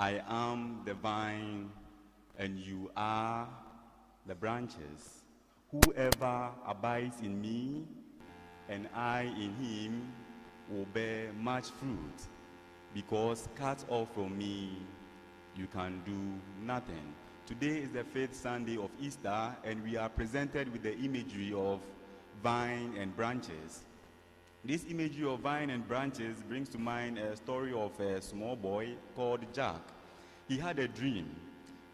I am the vine, and you are the branches. Whoever abides in me, and I in him, will bear much fruit, because cut off from me, you can do nothing. Today is the 5th Sunday of Easter, and we are presented with the imagery of vine and branches. This imagery of vine and branches brings to mind a story of a small boy called Jack. He had a dream,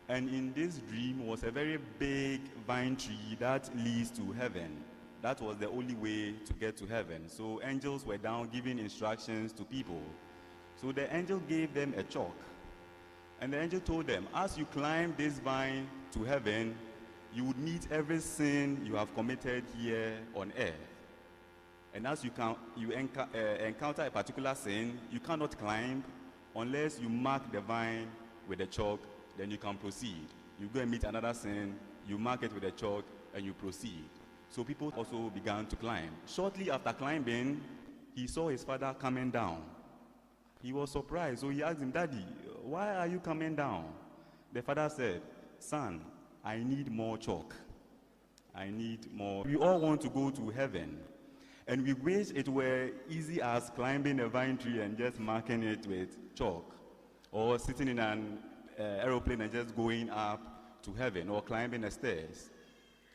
and in this dream was a very big vine tree that leads to heaven. That was the only way to get to heaven. So angels were down giving instructions to people. So the angel gave them a chalk, and the angel told them, as you climb this vine to heaven, you would meet every sin you have committed here on earth. And as you encounter a particular sin, you cannot climb unless you mark the vine with a chalk, then you can proceed. You go and meet another sin, you mark it with a chalk, and you proceed. So people also began to climb. Shortly after climbing, he saw his father coming down. He was surprised, so he asked him, Daddy, why are you coming down? The father said, Son, I need more chalk. I need more. We all want to go to heaven. And we wish it were easy as climbing a vine tree and just marking it with chalk, or sitting in an aeroplane and just going up to heaven, or climbing the stairs.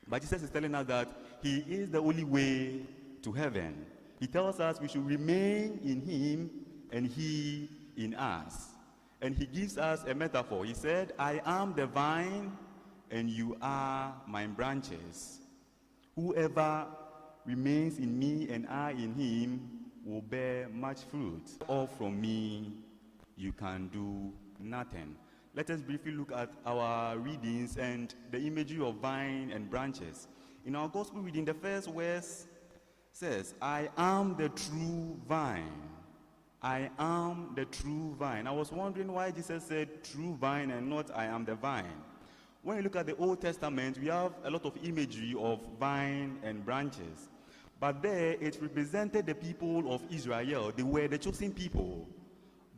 But Jesus is telling us that he is the only way to heaven. He tells us we should remain in him and he in us. And he gives us a metaphor. He said, I am the vine and you are my branches. Whoever remains in me and I in him will bear much fruit. Off from me, you can do nothing. Let us briefly look at our readings and the imagery of vine and branches. In our gospel reading, the first verse says, I am the true vine. I am the true vine. I was wondering why Jesus said true vine and not I am the vine. When you look at the Old Testament, we have a lot of imagery of vine and branches. But there, it represented the people of Israel. They were the chosen people.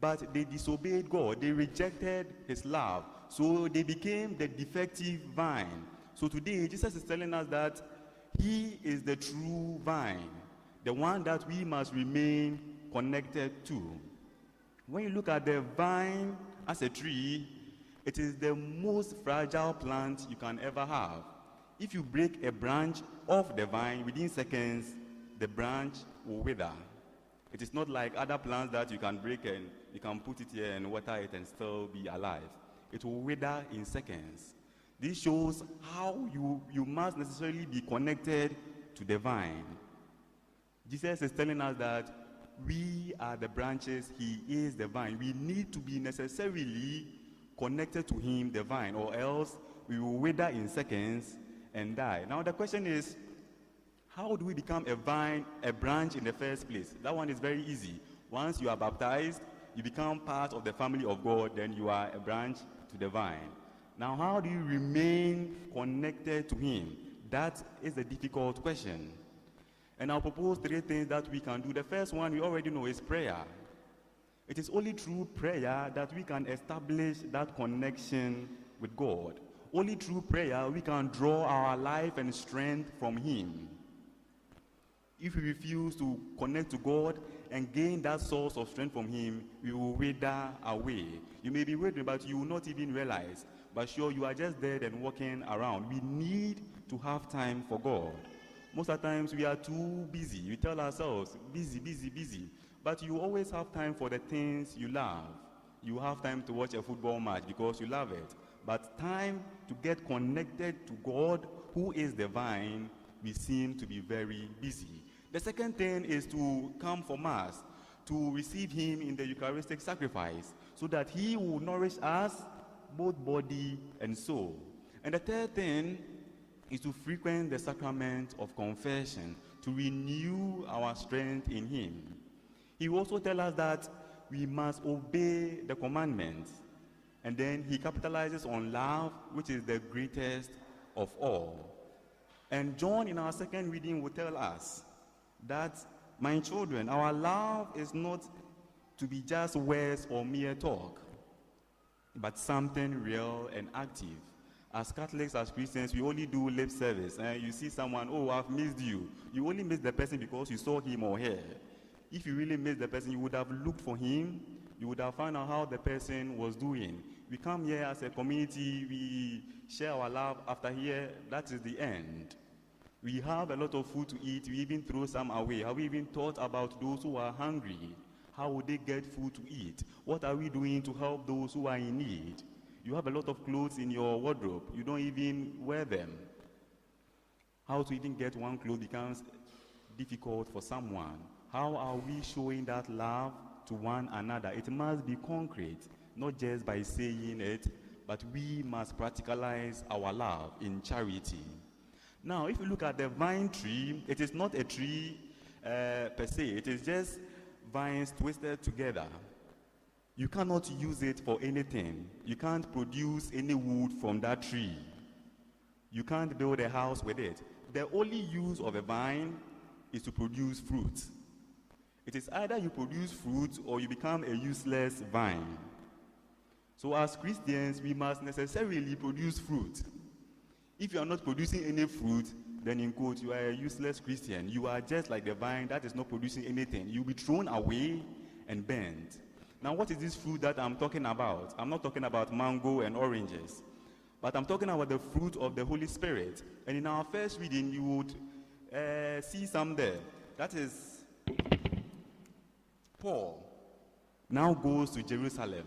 But they disobeyed God. They rejected his love. So they became the defective vine. So today, Jesus is telling us that he is the true vine, the one that we must remain connected to. When you look at the vine as a tree, it is the most fragile plant you can ever have. If you break a branch off the vine, within seconds, the branch will wither. It is not like other plants that you can break and you can put it here and water it and still be alive. It will wither in seconds. This shows how you must necessarily be connected to the vine. Jesus is telling us that we are the branches, he is the vine. We need to be necessarily connected to him, the vine, or else we will wither in seconds and die. Now the question is, how do we become a vine, a branch in the first place? That one is very easy. Once you are baptized, you become part of the family of God, then you are a branch to the vine. Now, how do you remain connected to him? That is a difficult question. And I'll propose 3 things that we can do. The first one we already know is prayer. It is only through prayer that we can establish that connection with God. Only through prayer we can draw our life and strength from him. If we refuse to connect to God and gain that source of strength from him, we will wither away. You may be waiting, but you will not even realize. But sure, you are just dead and walking around. We need to have time for God. Most of the times we are too busy. We tell ourselves, busy, busy, busy. But you always have time for the things you love. You have time to watch a football match because you love it. But time to get connected to God, who is the vine, we seem to be very busy. The second thing is to come for Mass, to receive him in the Eucharistic sacrifice, so that he will nourish us, both body and soul. And the third thing is to frequent the sacrament of confession, to renew our strength in him. He will also tell us that we must obey the commandments. And then he capitalizes on love, which is the greatest of all. And John, in our second reading, will tell us that, my children, our love is not to be just words or mere talk. but something real and active. As Catholics, as Christians, we only do lip service. You see someone, oh, I've missed you. You only miss the person because you saw him or her. If you really miss the person, you would have looked for him. You would have found out how the person was doing. We come here as a community, we share our love. After here, that is the end. We have a lot of food to eat. We even throw some away. Have we even thought about those who are hungry? How would they get food to eat? What are we doing to help those who are in need? You have a lot of clothes in your wardrobe. You don't even wear them. How to even get one clothes becomes difficult for someone. How are we showing that love to one another? It must be concrete, not just by saying it, but we must practicalize our love in charity. Now, if you look at the vine tree, it is not a tree per se. It is just vines twisted together. You cannot use it for anything. You can't produce any wood from that tree. You can't build a house with it. The only use of a vine is to produce fruit. It is either you produce fruit or you become a useless vine. So as Christians, we must necessarily produce fruit. If you are not producing any fruit, then in quote, you are a useless Christian. You are just like the vine that is not producing anything. You'll be thrown away and burned. Now, what is this fruit that I'm talking about? I'm not talking about mango and oranges, but I'm talking about the fruit of the Holy Spirit. And in our first reading, you would see some there. That is Paul now goes to Jerusalem.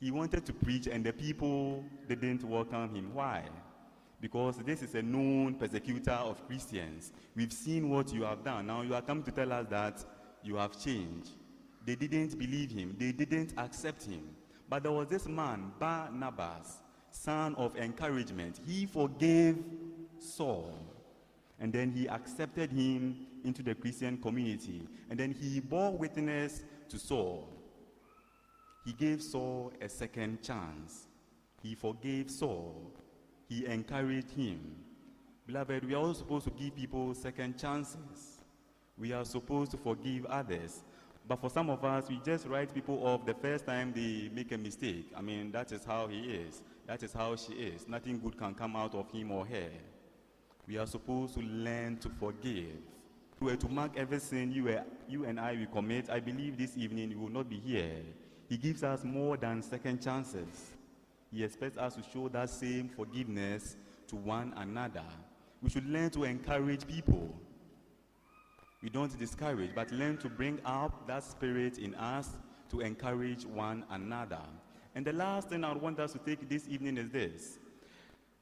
He wanted to preach, and the people didn't welcome him. Why? Because this is a known persecutor of Christians. We've seen what you have done. Now you are coming to tell us that you have changed. They didn't believe him. They didn't accept him. But there was this man, Barnabas, son of encouragement. He forgave Saul. And then he accepted him into the Christian community. And then he bore witness to Saul. He gave Saul a second chance. He forgave Saul. He encouraged him. Beloved, we are all supposed to give people second chances. We are supposed to forgive others. But for some of us, we just write people off the first time they make a mistake. I mean, that is how he is. That is how she is. Nothing good can come out of him or her. We are supposed to learn to forgive. If we were to mark every sin you and I will commit, I believe this evening we will not be here. He gives us more than second chances. He expects us to show that same forgiveness to one another. We should learn to encourage people. We don't discourage, but learn to bring up that spirit in us to encourage one another. And the last thing I want us to take this evening is this.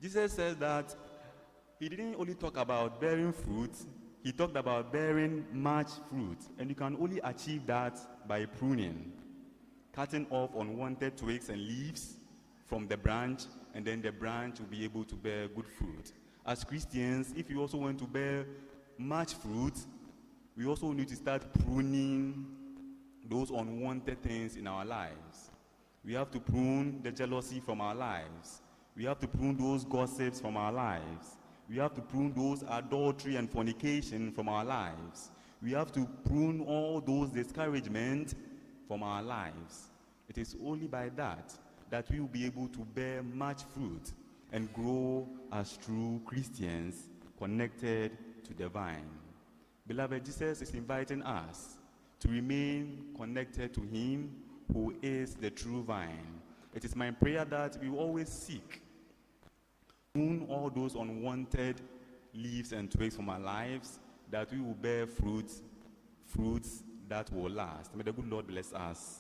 Jesus says that he didn't only talk about bearing fruit, he talked about bearing much fruit. And you can only achieve that by pruning, cutting off unwanted twigs and leaves from the branch, and then the branch will be able to bear good fruit. As Christians, if you also want to bear much fruit, we also need to start pruning those unwanted things in our lives. We have to prune the jealousy from our lives. We have to prune those gossips from our lives. We have to prune those adultery and fornication from our lives. We have to prune all those discouragements from our lives. It is only by that that we will be able to bear much fruit and grow as true Christians connected to the vine. Beloved, Jesus is inviting us to remain connected to him who is the true vine. It is my prayer that we will always seek to prune all those unwanted leaves and twigs from our lives, that we will bear fruits that will last. May the good Lord bless us.